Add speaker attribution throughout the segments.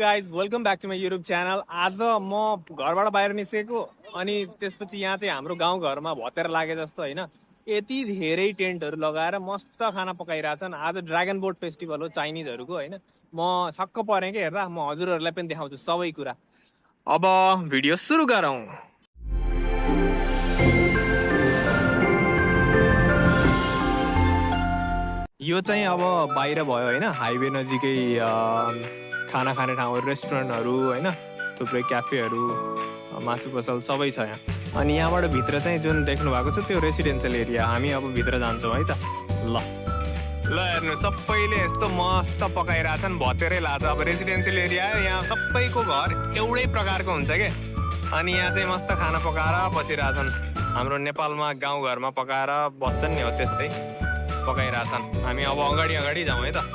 Speaker 1: Guys welcome back to my YouTube channel. आज म घरबाट बाहिर निस्केको अनि त्यसपछि यहाँ चाहिँ हाम्रो गाउँघरमा भतेर लागे जस्तो होइन, यति धेरै टेन्टहरू लगाएर मस्त खाना पकाइरहेछन्। आज ड्रागन बोट फेस्टिभल हो चाइनिजहरूको होइन। म छक्क परेँ कि हेर्दा, म हजुरहरूलाई पनि देखाउँछु सबै कुरा। अब भिडियो सुरु गरौँ। यो चाहिँ अब बाहिर भयो होइन, हाइवे नजिकै खाना खाने ठाउँहरू, रेस्टुरेन्टहरू होइन, थुप्रै क्याफेहरू, मासु पसल सबै छ यहाँ। अनि यहाँबाट भित्र चाहिँ जुन देख्नु भएको छ त्यो रेसिडेन्सियल एरिया। हामी अब भित्र जान्छौँ है त। ल हेर्नु, सबैले यस्तो मस्त पकाइरहेछन्, भतेरै लाग्छ। अब रेसिडेन्सियल एरिया यहाँ सबैको घर एउटै प्रकारको हुन्छ क्या। अनि यहाँ चाहिँ मस्त खाना पकाएर बसिरहेछन्। हाम्रो नेपालमा गाउँघरमा पकाएर बस्छन् नि हो, त्यस्तै पकाइरहेछन्। हामी अब अगाडि जाउँ है त।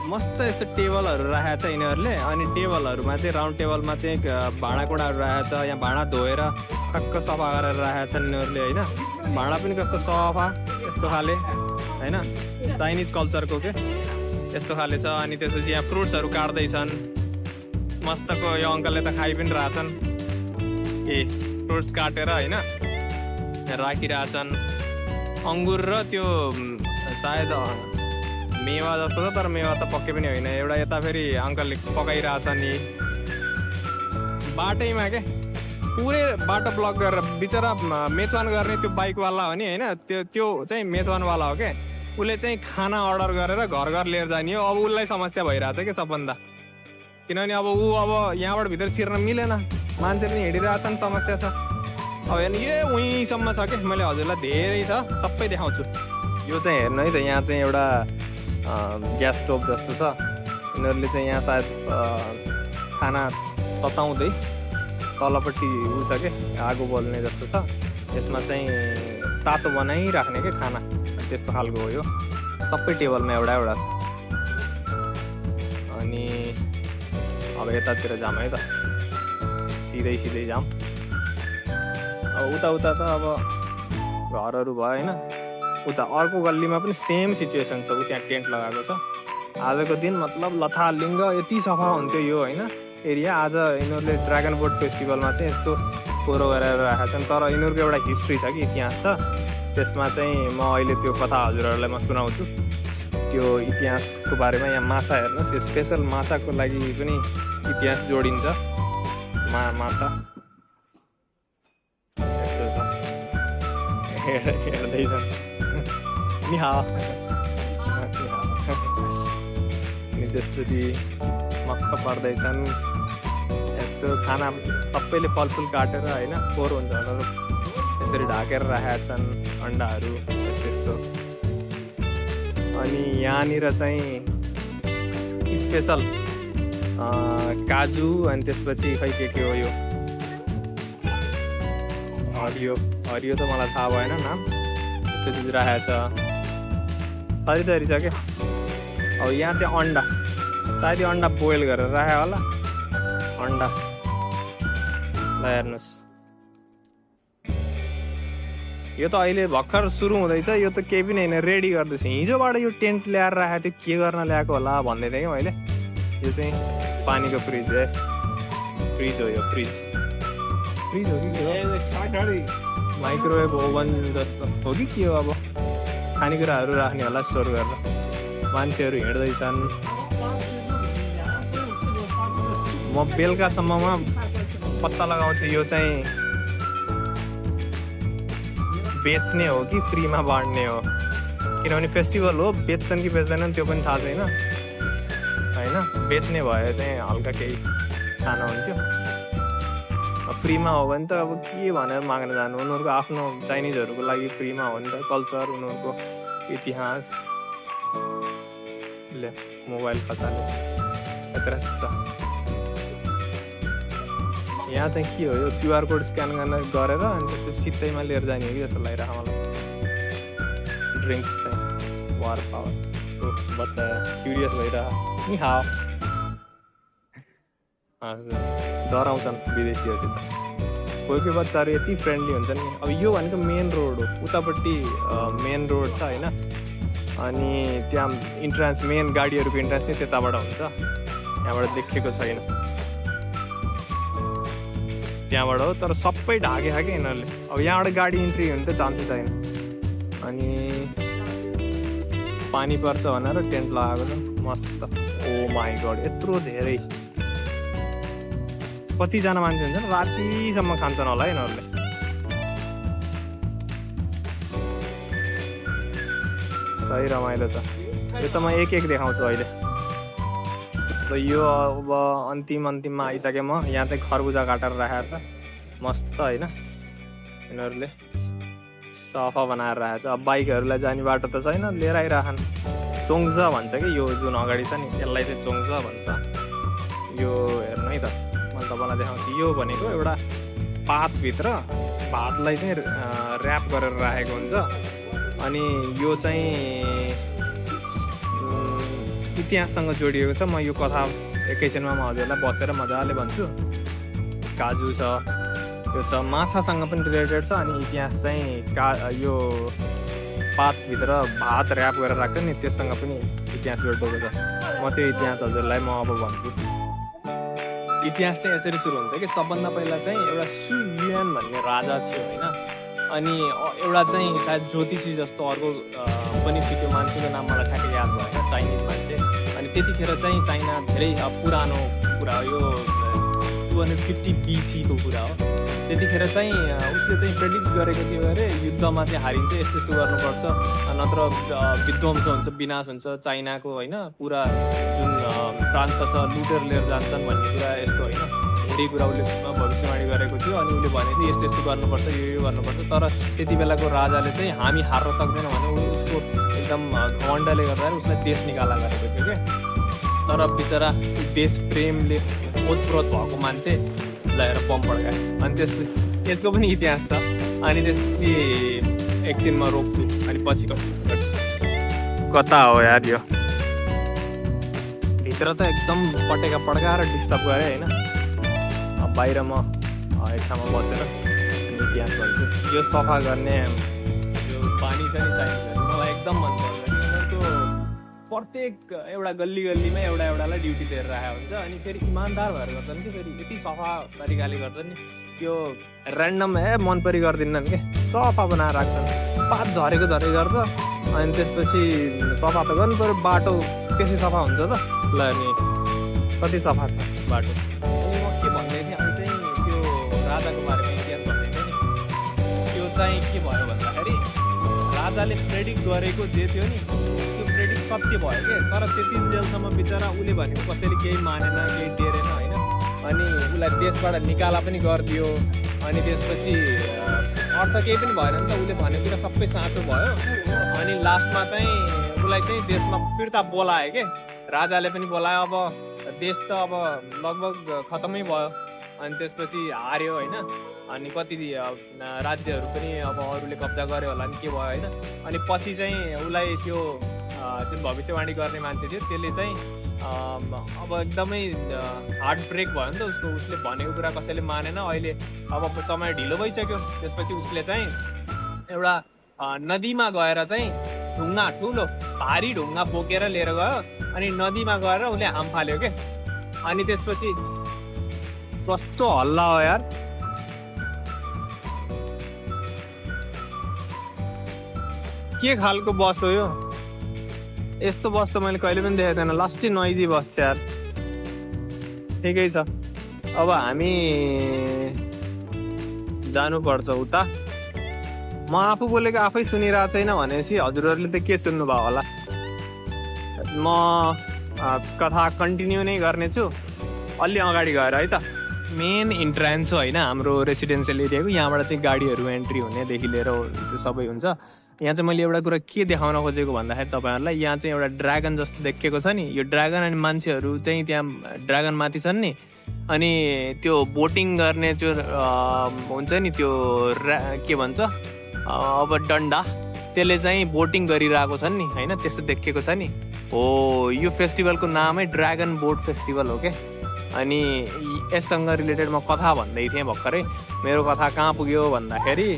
Speaker 1: मस्त यस्तो टेबलहरू राखेको छ यिनीहरूले। अनि टेबलहरूमा चाहिँ राउन्ड टेबलमा चाहिँ भाँडाकुँडाहरू राखेको छ। यहाँ भाँडा धोएर टक्क सफा गरेर राखेका छन् यिनीहरूले होइन। भाँडा पनि कस्तो सफा यस्तो खाले होइन, चाइनिज कल्चरको के यस्तो खाले छ। अनि त्यसपछि यहाँ फ्रुट्सहरू काट्दैछन्। मस्तको यो अङ्कलले त खाइ पनि रहेछन्, फ्रुट्स काटेर होइन राखिरहेछन्। अङ्गुर र त्यो सायद मेवा जस्तो छ, तर मेवा त पक्कै पनि होइन। एउटा यता फेरि अङ्कलले पकाइरहेछ नि बाटैमा के, पुरै बाटो ब्लक गरेर। बिचरा मेतवान गर्ने त्यो बाइकवाला हो नि होइन, त्यो चाहिँ मेतवानवाला हो क्या। उसले चाहिँ खाना अर्डर गरेर घर घर लिएर जाने हो। अब उसलाई समस्या भइरहेछ क्या सबभन्दा, किनभने अब यहाँबाट भित्र छिर्न मिलेन, मान्छे पनि हिँडिरहेछन्, समस्या छ। अब हेर्नु यो उहीँसम्म छ क्या। मैले हजुरलाई धेरै छ, सबै देखाउँछु। यो चाहिँ हेर्नु है त, यहाँ चाहिँ एउटा ग्यास स्टोभ जस्तो छ। यिनीहरूले चाहिँ यहाँ सायद खाना तताउँदै तलपट्टि उ छ क्या, आगो बल्ने जस्तो छ। यसमा चाहिँ तातो बनाइराख्ने क्या खाना, त्यस्तो खालको हो यो। सबै टेबलमा एउटा छ। अनि अब यतातिर जाम है त, सिधै जाम। अब उता त अब घरहरू भयो होइन। उता अर्को गल्लीमा पनि सेम सिचुएसन छ, त्यहाँ टेन्ट लगाएको छ। आजको दिन मतलब लथालिङ्ग यति सफा हुन्थ्यो यो होइन एरिया। आज यिनीहरूले ड्रागन बोट फेस्टिभलमा चाहिँ यस्तो फोहोर गरेर राखेका छन्। तर यिनीहरूको एउटा हिस्ट्री छ कि, इतिहास छ। त्यसमा चाहिँ म अहिले त्यो कथा हजुरहरूलाई म सुनाउँछु, त्यो इतिहासको बारेमा। यहाँ माछा हेर्नुहोस्, यो स्पेसल माछाको लागि पनि इतिहास जोडिन्छ। माछा हेर्दैछन् नि हावा। अनि त्यसपछि मक्ख पर्दैछन्। यस्तो खाना सबैले फलफुल काटेर होइन, फोहोर हुन्छ भनेर यसरी ढाकेर राखेका छन्, अन्डाहरू त्यस्तो। अनि यहाँनिर चाहिँ स्पेसल काजु, अनि त्यसपछि खै के हो यो हरियो त मलाई थाहा भएन नाम, त्यस्तो चिज राखेको छ। थरी छ क्या। अब यहाँ चाहिँ अन्डा, सायद अन्डा बोइल गरेर राख्यो होला अन्डा। ल हेर्नुहोस्, यो त अहिले भर्खर सुरु हुँदैछ। यो त केही पनि होइन, रेडी गर्दैछ। हिजोबाट यो टेन्ट ल्याएर राखेको थियो, के गर्न ल्याएको होला भन्दै थिएँ कि मैले। यो चाहिँ पानीको फ्रिज हो यो, फ्रिज हो कि माइक्रोवेभ ओभन जस्तो हो कि के हो। अब खानेकुराहरू राख्ने होला स्टोर गरेर। मान्छेहरू हिँड्दैछन्। म बेलुकासम्ममा पत्ता लगाउँछु यो चाहिँ बेच्ने हो कि फ्रीमा बाँड्ने हो। किनभने फेस्टिभल हो, बेच्छन् कि बेच्दैनन् त्यो पनि थाहा छैन होइन। बेच्ने भए चाहिँ हल्का केही खाना हुन्थ्यो। फ्रीमा हो भने त अब के भनेर माग्न जानु। उनीहरूको आफ्नो चाइनिजहरूको लागि फ्रीमा हो नि त, कल्चर, उनीहरूको इतिहास। ले मोबाइल खसाल्यो यत्र। यहाँ चाहिँ के हो, यो क्युआर कोड स्क्यान गरेर अनि त्यसपछि सिधैमा लिएर जाने हो कि जस्तो लागिरहेको मलाई। ड्रिङ्क्स चाहिँ वार पावर। बच्चा क्युरियस भइरह नि हाव। डराउँछन् विदेशीहरू त। कोही बच्चाहरू यति फ्रेन्डली हुन्छन् नि। अब यो भनेको मेन रोड हो, उतापट्टि मेन रोड छ होइन। अनि त्यहाँ इन्ट्रान्स, मेन गाडीहरूको इन्ट्रान्स चाहिँ त्यताबाट हुन्छ। यहाँबाट देखेको छैन त्यहाँबाट हो, तर सबै ढाके खाके यिनीहरूले। अब यहाँबाट गाडी इन्ट्री हुनु त चान्सै छैन। अनि पानी पर्छ भनेर टेन्ट लगाएको छ मस्त। ओ माई गड, यत्रो धेरै, कतिजना मान्छे हुन्छन् रातिसम्म खान्छन् होला यिनीहरूले। सही रमाइलो छ। यो त म एक देखाउँछु अहिले। र यो अब अन्तिममा आइसकेँ म। यहाँ चाहिँ खरबुजा काटेर राखेर मस्त होइन यिनीहरूले सफा बनाएर राखेको छ। अब बाइकहरूलाई जाने बाटो त छैन, लिएर आइराखन्। चोङ्जा भन्छ कि यो जुन अगाडि छ नि, यसलाई चाहिँ चोङ्जा भन्छ। यो हेर्नु है त, मैले तपाईँलाई देखाउँछु। यो भनेको एउटा पातभित्र भातलाई चाहिँ ऱ्याप गरेर राखेको हुन्छ। अनि यो चाहिँ इतिहाससँग जोडिएको छ। म यो कथा एकैछिनमा म हजुरलाई बसेर मजाले भन्छु। काजु छ, यो छ, माछासँग पनि रिलेटेड छ। अनि इतिहास चाहिँ यो पातभित्र भात ऱ्याप गरेर राख्छ नि, त्यससँग पनि इतिहास जोडिएको छ। म त्यो इतिहास हजुरलाई म अब भन्छु। इतिहास चाहिँ यसरी सुरु हुन्छ कि सबभन्दा पहिला चाहिँ एउटा सु युएन भन्ने राजा थियो होइन। अनि एउटा चाहिँ सायद ज्योतिषी जस्तो अर्को पनि थियो। त्यो मान्छेको नाम मलाई ठ्याक्कै याद भएन, चाइनिज मान्छे। अनि त्यतिखेर चाहिँ चाइना धेरै पुरानो कुरा हो, यो 250 BC को कुरा हो। त्यतिखेर चाहिँ उसले चाहिँ प्रेडिक्ट गरेको थियो अरे युद्धमा चाहिँ हारिन्छ, यस्तो यस्तो गर्नुपर्छ, नत्र विध्वंस हुन्छ, विनाश हुन्छ चाइनाको होइन। पुरा जुन प्रान्त छ लुटेर लिएर जान्छन् भन्ने कुरा यस्तो होइन। धेरै कुरा उसले भविष्यवाणी गरेको थियो। अनि उसले भनेको थियो यस्तो यस्तो गर्नुपर्छ, यो गर्नुपर्छ। तर त्यति बेलाको राजाले चाहिँ हामी हार्न सक्दैनौँ भने उसको एकदम घमण्डले गर्दा उसलाई देश निकाला गरेको थियो क्या। तर बिचरा देश प्रेमले ओतप्रोत भएको मान्छे ल्याएर बम पड्कायो। अनि त्यसपछि यसको पनि इतिहास छ। अनि त्यसपछि एकछिनमा रोक्छु। अनि पछि कता हो यार यो, भित्र त एकदम पड्काएर डिस्टर्ब गरेँ होइन। अब बाहिर म एक ठाउँमा बसेर इतिहास भन्छु। यो सफा गर्ने यो पानी छ नि चाहिन्छ, मलाई एकदम मन पर्छ। यिनीहरूको प्रत्येक एउटा गल्लीमा एउटालाई ड्युटी दिएर राखेको हुन्छ। अनि फेरि इमान्दार भएर गर्छन् कि फेरि यति सफा तरिकाले गर्छन् नि। त्यो ऱ्यान्डम मन परी गरिदिन्नन् कि, सफा बनाएर राख्छन्। पात झरेको गर्छ। अनि त्यसपछि सफा त गर्नु पऱ्यो, बाटो त्यसै सफा हुन्छ त। ल अनि कति सफा छ बाटो। अनि म के भन्दै थिएँ, अनि चाहिँ त्यो राजाको बारेमा इतिहास भन्दै थिएँ नि। त्यो चाहिँ के भयो भन्दाखेरि राजाले प्रेडिक्ट गरेको जे थियो नि, त्यो प्रेडिक्ट सत्य भयो क्या। तर त्यति जेलसम्म बिचरा उसले भनेको कसैले केही मानेन, केही टेरेन होइन। अनि उसलाई देशबाट निकाला पनि गरिदियो। अनि त्यसपछि अर्थ केही पनि भएन नि त, उसले भनेको कुरा सबै साँचो भयो। अनि लास्टमा चाहिँ उसलाई चाहिँ देशमा फिर्ता बोलायो के, राजाले पनि बोलायो। अब देश त अब लगभग खतमै भयो। अनि त्यसपछि हार्यो होइन। अनि कति राज्यहरू पनि अब अरूले कब्जा गर्यो होला नि, के भयो होइन। अनि पछि चाहिँ उसलाई त्यो जुन भविष्यवाणी गर्ने मान्छे थियो त्यसले चाहिँ अब एकदमै हार्ट ब्रेक भयो नि त उसको। उसले भनेको कुरा कसैले मानेन। अहिले अब समय ढिलो भइसक्यो। त्यसपछि उसले चाहिँ एउटा नदीमा गएर चाहिँ ढुङ्गा, ठुलो भारी ढुङ्गा बोकेर लिएर गयो। अनि नदीमा गएर उसले हाम फाल्यो क्या। अनि त्यसपछि कस्तो हल्ला हो यार, के खालको बस हो यो। यस्तो बस त मैले कहिले पनि देखेको थिएन। लास्टै नोइजी बस छ यार। ठिकै छ, अब हामी जानुपर्छ उता। म आफू बोलेको आफै सुनिरहेको छैन भनेपछि हजुरहरूले त के सुन्नुभयो होला। म कथा कन्टिन्यू नै गर्नेछु। अलि अगाडि गएर है त, मेन इन्ट्रान्स हो होइन हाम्रो रेसिडेन्सियल एरियाको। यहाँबाट चाहिँ गाडीहरू एन्ट्री हुनेदेखि लिएर त्यो सबै हुन्छ। यहाँ चाहिँ मैले एउटा कुरा के देखाउन खोजेको भन्दाखेरि तपाईँहरूलाई, यहाँ चाहिँ एउटा ड्रागन जस्तो देखेको छ नि। यो ड्रागन अनि मान्छेहरू चाहिँ त्यहाँ ड्रागन माथि छन् नि। अनि त्यो बोटिङ गर्ने जो हुन्छ नि, त्यो के भन्छ अब डन्डा, त्यसले चाहिँ बोटिङ गरिरहेको छन् नि होइन, त्यस्तो देखेको छ नि। हो, यो फेस्टिभलको नामै ड्रागन बोट फेस्टिभल हो क्या। अनि यससँग रिलेटेड म कथा भन्दै थिएँ भर्खरै। मेरो कथा कहाँ पुग्यो भन्दाखेरि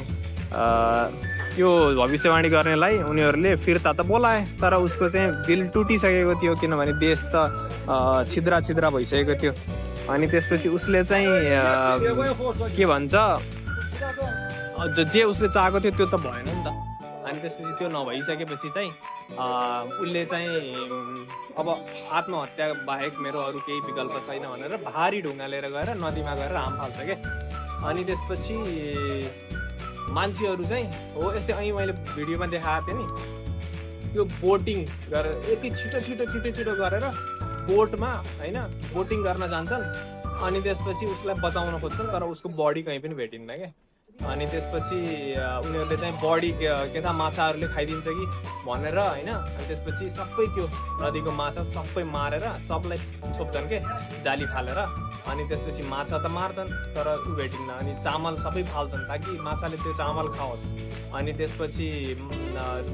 Speaker 1: यो भविष्यवाणी गर्नेलाई उनीहरूले फिर्ता त बोलाए, तर उसको चाहिँ दिल टुटिसकेको थियो, किनभने देश त छिद्रा छिद्रा भइसकेको थियो। अनि त्यसपछि उसले चाहिँ के भन्छ, जे उसले चाहेको थियो त्यो त भएन नि त। अनि त्यसपछि त्यो नभइसकेपछि चाहिँ उसले चाहिँ अब आत्महत्या बाहेक मेरो अरू केही विकल्प छैन भनेर भारी ढुङ्गा लिएर गएर नदीमा गएर हाम फाल्छ क्या। अनि त्यसपछि मान्छेहरू चाहिँ हो यस्तै, अहिले मैले भिडियोमा देखाएको थिएँ नि, त्यो बोटिङ गरेर यति छिटो छिटो छिटो छिटो गरेर बोटमा होइन बोटिङ गर्न जान्छन्। अनि त्यसपछि उसलाई बचाउन खोज्छन्, तर उसको बडी कहीँ पनि भेटिन्न क्या। अनि त्यसपछि उनीहरूले चाहिँ बडी के त माछाहरूले खाइदिन्छ कि भनेर होइन, अनि त्यसपछि सबै त्यो नदीको माछा सबै मारेर सबलाई छोप्छन् के जाली फालेर। अनि त्यसपछि माछा त मार्छन् तर ऊ भेटिन्न। अनि चामल सबै फाल्छन् ताकि माछाले त्यो चामल खाओस्, अनि त्यसपछि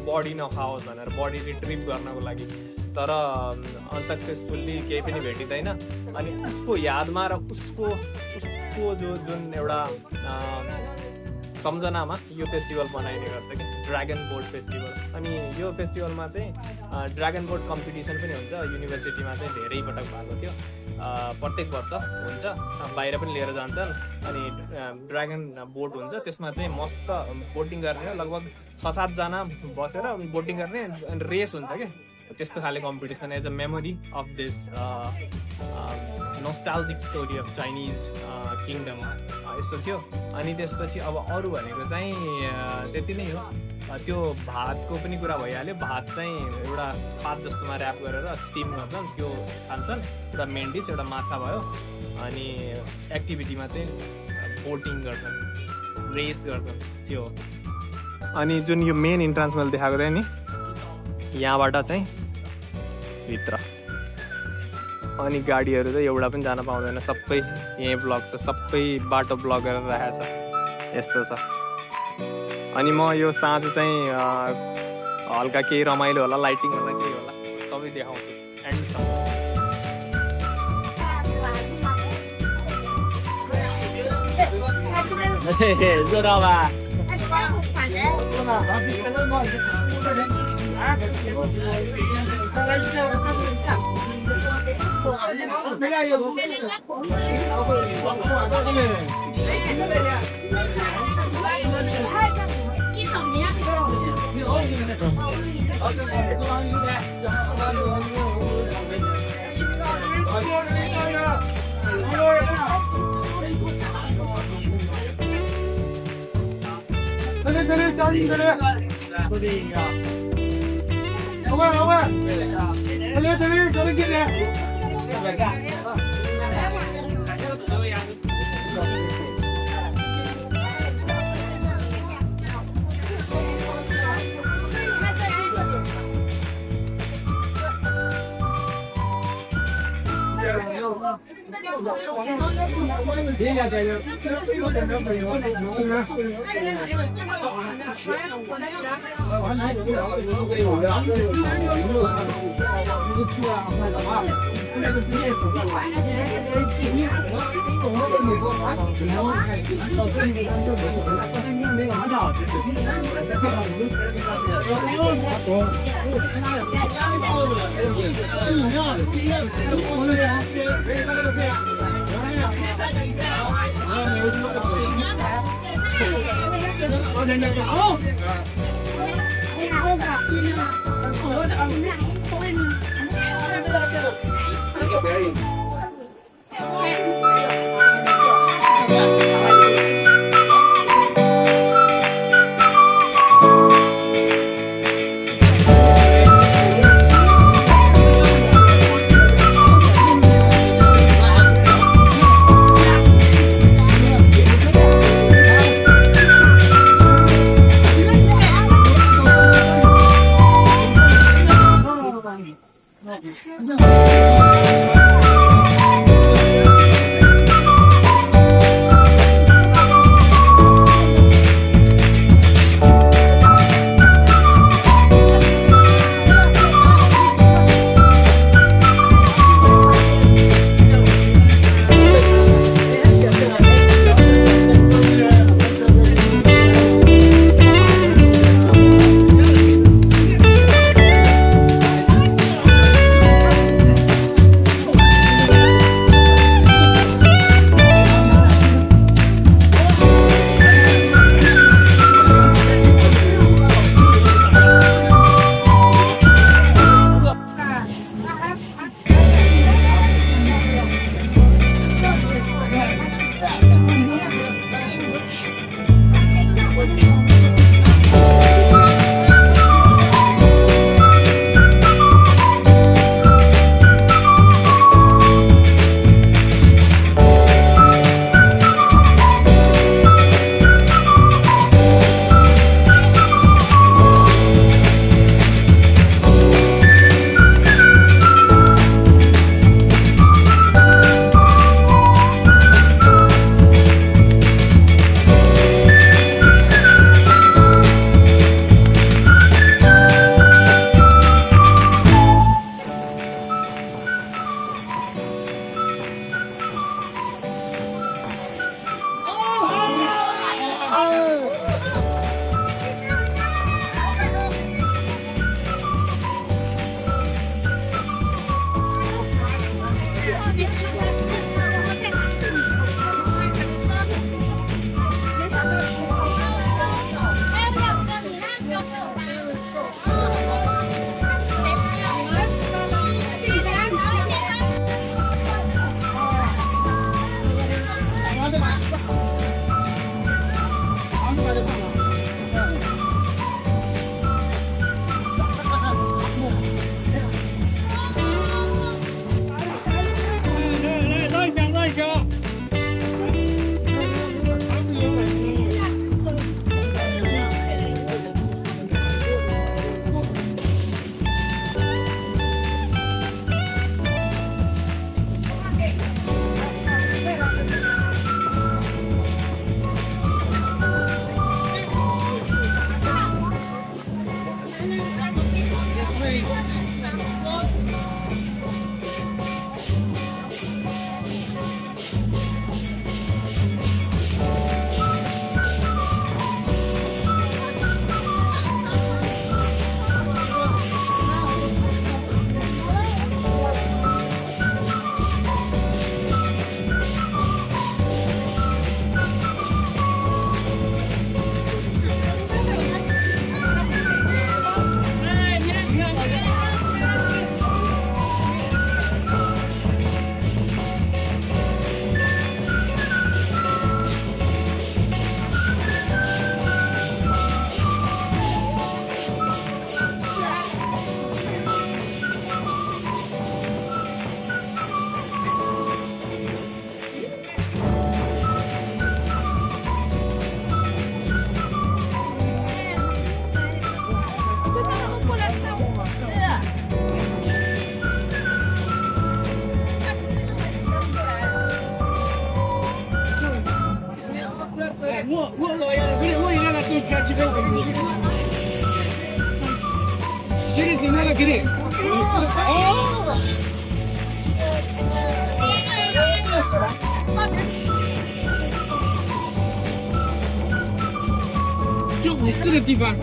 Speaker 1: बडी नखाओस् भनेर, बडी रिट्रिभ गर्नको लागि। तर अनसक्सेसफुल्ली केही पनि भेटिँदैन। अनि उसको यादमा र उसको जुन एउटा सम्झनामा यो फेस्टिभल मनाइने गर्छ कि ड्रागन बोट फेस्टिभल। अनि यो फेस्टिभलमा चाहिँ ड्रागन बोट कम्पिटिसन पनि हुन्छ। युनिभर्सिटीमा चाहिँ धेरै पटक भएको थियो, प्रत्येक वर्ष हुन्छ, बाहिर पनि लिएर जान्छन्। अनि ड्रागन बोट हुन्छ, त्यसमा चाहिँ मस्त बोटिङ गर्ने, लगभग 6-7 जना बसेर बोटिङ गर्ने, अनि रेस हुन्छ क्या। त्यस्तो खाले competition as a memory of this nostalgic story of Chinese kingdom यस्तो थियो। अनि त्यसपछि अब अरू भनेको चाहिँ त्यति नै हो। त्यो भातको पनि कुरा भइहाल्यो। भात चाहिँ एउटा भात जस्तोमा ऱ्याप गरेर स्टिम गर्छन्, त्यो खान्छन्, एउटा मेन डिस, एउटा माछा भयो। अनि एक्टिभिटीमा चाहिँ बोटिङ गर्छन्, रेस गर्छन्, त्यो। अनि जुन यो मेन इन्ट्रान्स मैले देखाएको थिएँ नि, यहाँबाट चाहिँ भित्र, अनि गाडीहरू चाहिँ एउटा पनि जान पाउँदैन, सबै यहीँ ब्लक छ, सबै बाटो ब्लक गरेर राखेको छ, यस्तो छ। अनि म यो साँझ चाहिँ हल्का केही रमाइलो होला, लाइटिङ होला, केही होला, सबै देखाउँछु एन्डसम्म।
Speaker 2: 我一个人都看几个。给那个给你。就54个地方。